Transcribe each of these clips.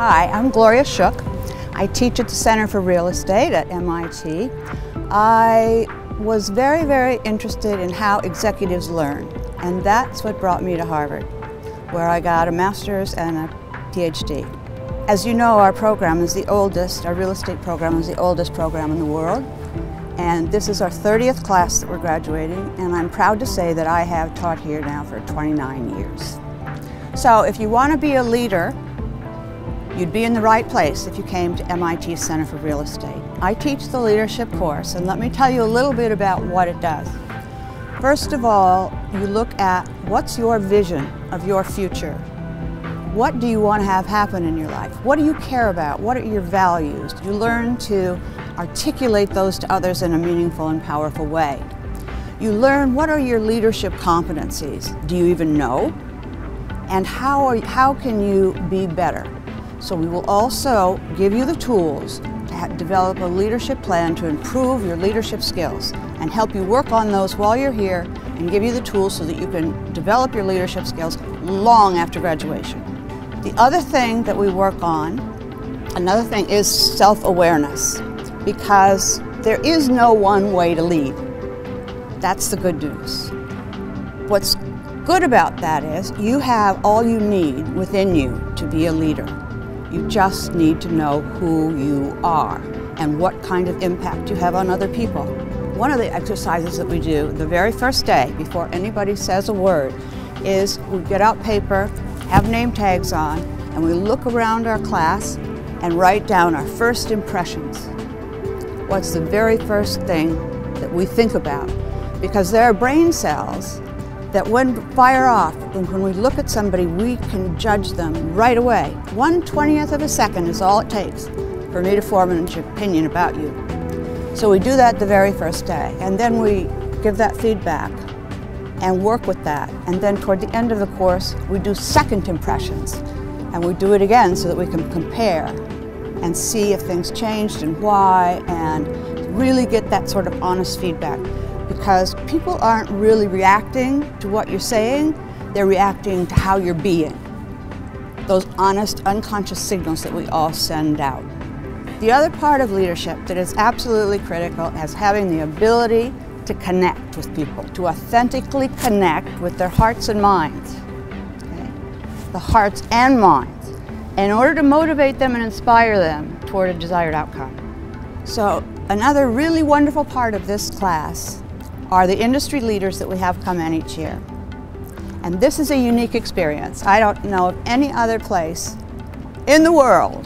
Hi, I'm Gloria Schuck. I teach at the Center for Real Estate at MIT. I was very interested in how executives learn, and that's what brought me to Harvard, where I got a master's and a PhD. As you know, our program is the oldest, our real estate program is the oldest program in the world, and this is our 30th class that we're graduating, and I'm proud to say that I have taught here now for 29 years. So if you want to be a leader, you'd be in the right place if you came to MIT Center for Real Estate. I teach the leadership course, and let me tell you a little bit about what it does. First of all, you look at what's your vision of your future. What do you want to have happen in your life? What do you care about? What are your values? You learn to articulate those to others in a meaningful and powerful way. You learn what are your leadership competencies. Do you even know? And how can you be better? So we will also give you the tools to develop a leadership plan to improve your leadership skills and help you work on those while you're here and give you the tools so that you can develop your leadership skills long after graduation. The other thing that we work on, another thing is self-awareness, because there is no one way to lead. That's the good news. What's good about that is you have all you need within you to be a leader. You just need to know who you are and what kind of impact you have on other people. One of the exercises that we do the very first day before anybody says a word is we get out paper, have name tags on, and we look around our class and write down our first impressions. What's the very first thing that we think about? Because there are brain cells that fire off, and when we look at somebody, we can judge them right away. 1/20th of a second is all it takes for me to form an opinion about you. So we do that the very first day, and then we give that feedback and work with that. And then toward the end of the course, we do second impressions, and we do it again so that we can compare and see if things changed and why, and really get that sort of honest feedback. Because people aren't really reacting to what you're saying, they're reacting to how you're being. Those honest, unconscious signals that we all send out. The other part of leadership that is absolutely critical is having the ability to connect with people, to authentically connect with their hearts and minds. Okay? The hearts and minds, in order to motivate them and inspire them toward a desired outcome. So another really wonderful part of this class are the industry leaders that we have come in each year. And this is a unique experience. I don't know of any other place in the world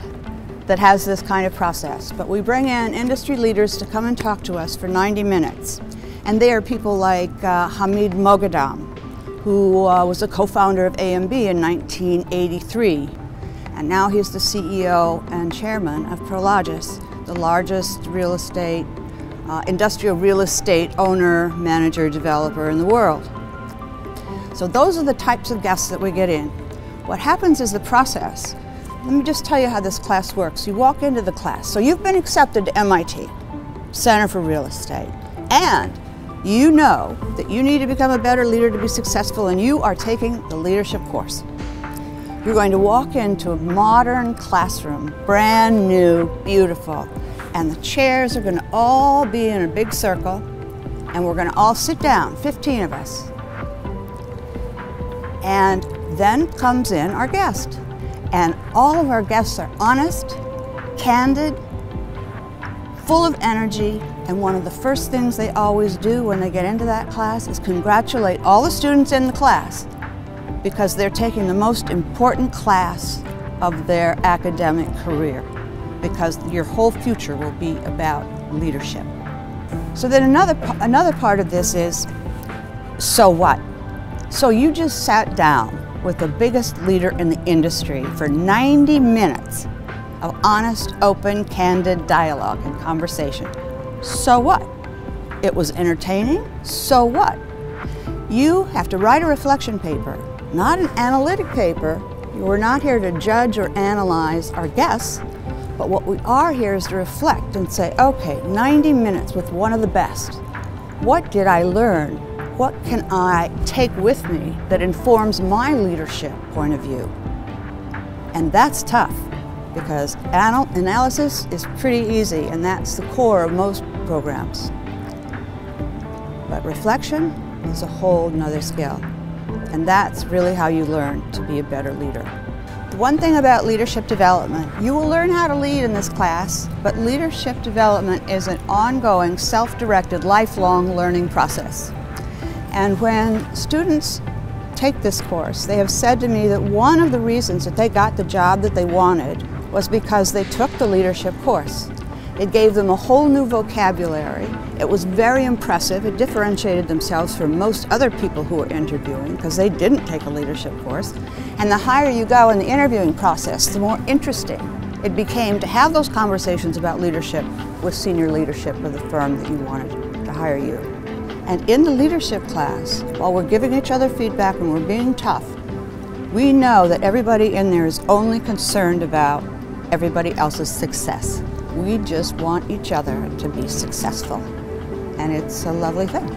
that has this kind of process. But we bring in industry leaders to come and talk to us for 90 minutes. And they are people like Hamid Moghadam, who was a co-founder of AMB in 1983. And now he's the CEO and chairman of Prologis, the largest real estate industrial real estate owner, manager, developer in the world. So those are the types of guests that we get in. What happens is the process. Let me just tell you how this class works. You walk into the class. So you've been accepted to MIT, Center for Real Estate, and you know that you need to become a better leader to be successful, and you are taking the leadership course. You're going to walk into a modern classroom, brand new, beautiful. And the chairs are going to all be in a big circle, and we're going to all sit down, 15 of us. And then comes in our guest. And all of our guests are honest, candid, full of energy, and one of the first things they always do when they get into that class is congratulate all the students in the class because they're taking the most important class of their academic career, because your whole future will be about leadership. So then another part of this is, so what? So you just sat down with the biggest leader in the industry for 90 minutes of honest, open, candid dialogue and conversation. So what? It was entertaining? So what? You have to write a reflection paper, not an analytic paper. We're not here to judge or analyze our guests. But what we are here is to reflect and say, okay, 90 minutes with one of the best. What did I learn? What can I take with me that informs my leadership point of view? And that's tough. because analysis is pretty easy, and that's the core of most programs. But reflection is a whole nother skill, and that's really how you learn to be a better leader. One thing about leadership development, you will learn how to lead in this class, but leadership development is an ongoing, self-directed, lifelong learning process. And when students take this course, they have said to me that one of the reasons that they got the job that they wanted was because they took the leadership course. It gave them a whole new vocabulary. It was very impressive. It differentiated themselves from most other people who were interviewing because they didn't take a leadership course. And the higher you go in the interviewing process, the more interesting it became to have those conversations about leadership with senior leadership of the firm that you wanted to hire you. And in the leadership class, while we're giving each other feedback and we're being tough, we know that everybody in there is only concerned about everybody else's success. We just want each other to be successful, and it's a lovely thing.